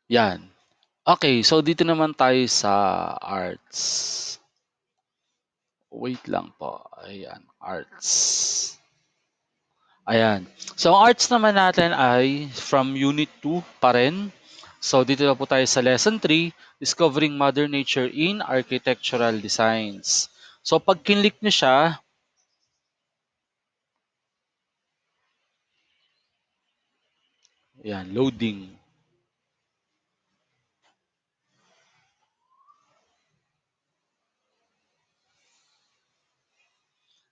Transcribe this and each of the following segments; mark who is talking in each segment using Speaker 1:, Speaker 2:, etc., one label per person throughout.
Speaker 1: Yan. Okay, so dito naman tayo sa arts. Wait lang po. Ayan, arts. Ayan. So, ang arts naman natin ay from Unit 2 pa rin. So, dito na po tayo sa Lesson 3, Discovering Mother Nature in Architectural Designs. So, pag kinlik nyo siya, ayan, loading.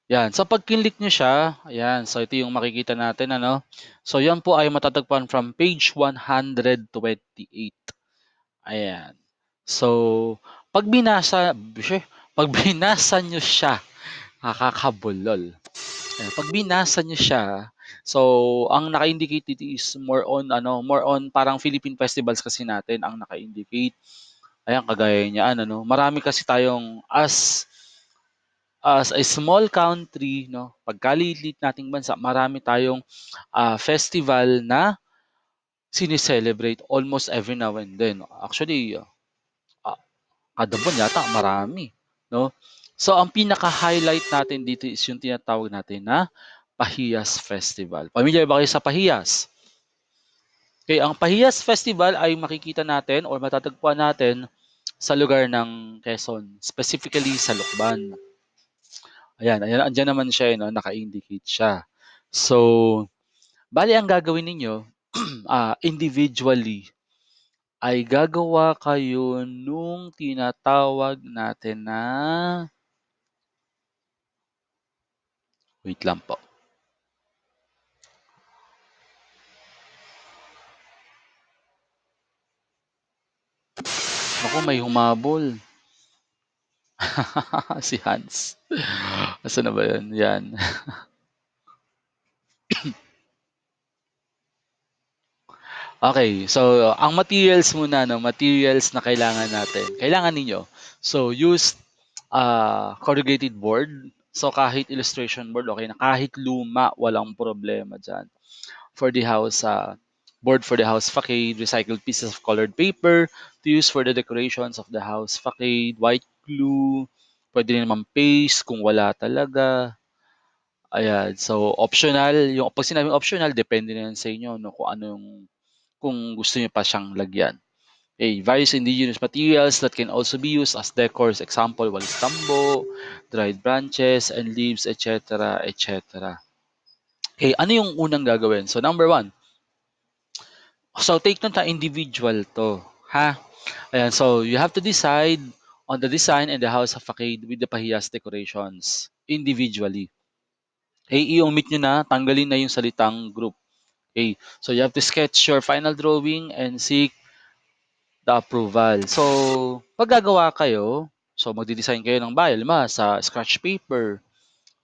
Speaker 1: Yan. So, pag kinlik nyo siya, ayan. So, ito yung makikita natin, ano. So, yan po ay matatagpuan from page 128. Ayan. So, pag binasa, pag binasa nyo siya, nakakabulol. Ayan, pag binasa nyo siya, so, ang naka-indicate dito is more on parang Philippine festivals kasi natin ang naka-indicate. Ayan, kagaya niyan, ano. Marami kasi tayong as a small country, no, pagkaliit nating bansa, marami tayong festival na sineselebrate almost every now and then. Actually, ah, kada buwan yata marami, no? So, ang pinaka-highlight natin dito is yung tinatawag natin na Pahiyas Festival. Pamilyar ba kayo sa Pahiyas? Okay, ang Pahiyas Festival ay makikita natin or matatagpuan natin sa lugar ng Quezon, specifically sa Lukban. Ayan, ayan, andyan naman siya, no, naka-indicate siya. So, bali ang gagawin ninyo, individually, ay gagawa kayo nung tinatawag natin na, wait lang po. Naku, may humabol. Si Hans. Asan na ba yun? Yan. Okay, so ang materials muna, no, materials na kailangan natin. Kailangan ninyo. So use corrugated board. So kahit illustration board, okay na. Kahit luma, walang problema dyan. For the house, board for the house facade, recycled pieces of colored paper to use for the decorations of the house facade, white glue, pwede rin naman paste kung wala talaga. Ayan, so optional, yung pag sinabing optional, depende na yan sa inyo, no, kung ano yung kung gusto niyo pa siyang lagyan. Okay, various indigenous materials that can also be used as decors. Example, walis tambo, dried branches and leaves, etc. etc. Okay, ano yung unang gagawin? So number one, so take note na individual to. Ha? Ayan, so you have to decide on the design and the house of facade with the pahiyas decorations individually. Okay, i-omit nyo na, tanggalin na yung salitang group. Okay, so you have to sketch your final drawing and seek the approval. So, pag gagawa kayo, so magde-design kayo ng bahay, lima sa scratch paper.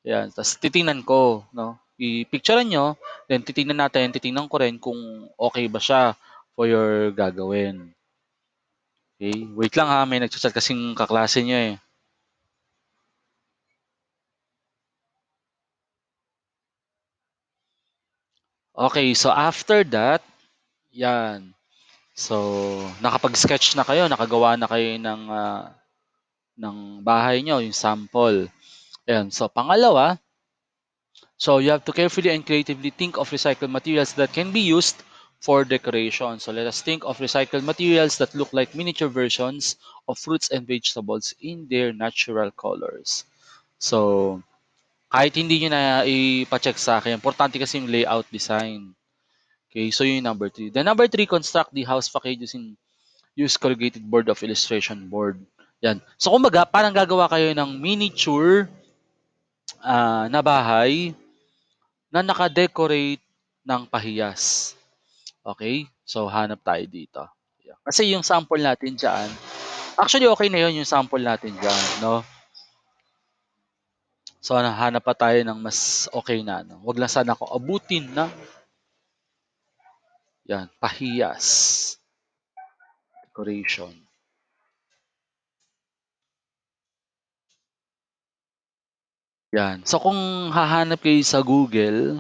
Speaker 1: Yan, tapos titingnan ko, no? I-picturean nyo, then titingnan ko rin kung okay ba siya for your gagawin. Okay, wait lang ha, may nagchat kasing kaklase nyo eh. Okay, so after that, yan. So, nakapag-sketch na kayo, nakagawa na kayo ng bahay nyo, yung sample. Ayan, so pangalawa, so you have to carefully and creatively think of recycled materials that can be used for decoration. So let us think of recycled materials that look like miniature versions of fruits and vegetables in their natural colors. So, kahit hindi nyo na ipacheck sa akin, importante kasi yung layout design. Okay, so yun yung number three. The number three, construct the house facade using use corrugated board of illustration board. Yan. So, kumbaga, parang gagawa kayo ng miniature na bahay na naka-decorate ng pahiyas. Okay? So, hanap tayo dito. Yeah. Kasi yung sample natin dyan, actually okay na yun yung sample natin dyan, no? So, hanap pa tayo ng mas okay na, no? Wag lang sana ako abutin na, yan, pahiyas, decoration. Yan. So, kung hahanap kayo sa Google,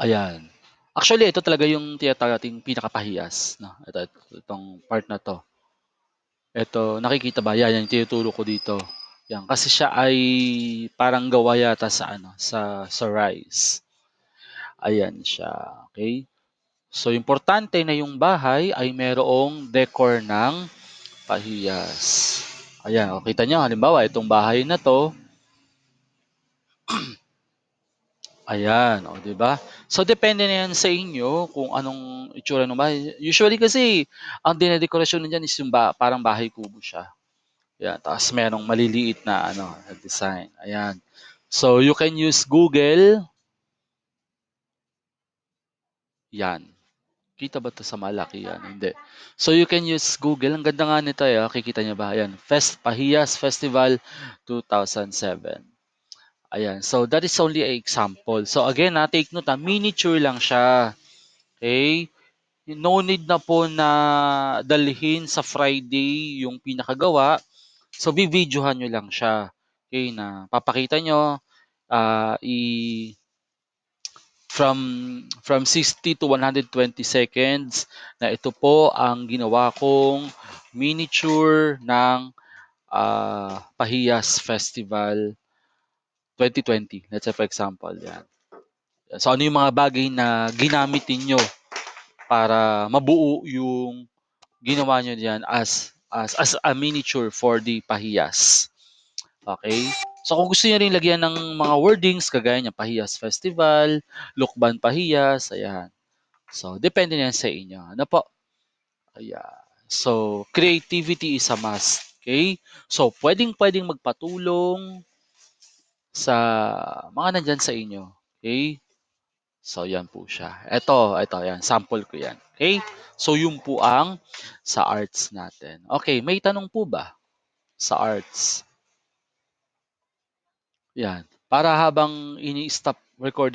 Speaker 1: ayan. Actually, ito talaga yung tinatawag nating pinakapahiyas, 'no, itong part na 'to. Eto, nakikita ba? Yan, yung tinuturo ko dito. Yan, kasi siya ay parang gawa yata sa ano, sa rice. Ayan siya, okay? So, importante na yung bahay ay merong decor ng pahiyas. Ayan, o kita nyo, halimbawa, itong bahay na 'to, ayan, o 'di ba? So, depende na yan sa inyo kung anong itsura ng bahay. Usually kasi, ang dinedekorasyon diyan is yung parang bahay kubo siya. Yan, ta's merong maliliit na ano, na design, ayan. So, you can use Google, yan. Kita ba 'to sa malaki? Yan, hindi. So, you can use Google, ang ganda nga nito, makikita niyo ba? Ayan, Pahiyas Festival 2007. Ayan, so that is only a example. So again, take note, miniature lang siya, okay? No need na po na dalhin sa Friday yung pinakagawa. So, videohan niyo lang siya, okay, na papakita niyo, ah, i from 60 to 120 seconds na ito po ang ginawa kong miniature ng Pahiyas Festival 2020. Let's say for example, yan. So ano yung mga bagay na ginamit ninyo para mabuo yung ginawa nyo diyan as a miniature for the Pahiyas. Okay? So kung gusto niyo rin lagyan ng mga wordings kagaya ng Pahiyas Festival, Lukban Pahiyas, ayan. So depende na yan sa inyo. Ano po? Ayan. So creativity is a must. Okay? So pwedeng-pwedeng magpatulong sa mga nandyan sa inyo. Okay? So yan po siya. Ito, yan. Sample ko yan. Okay? So yun po ang sa arts natin. Okay, may tanong po ba sa arts? Yan. Para habang ini-stop recording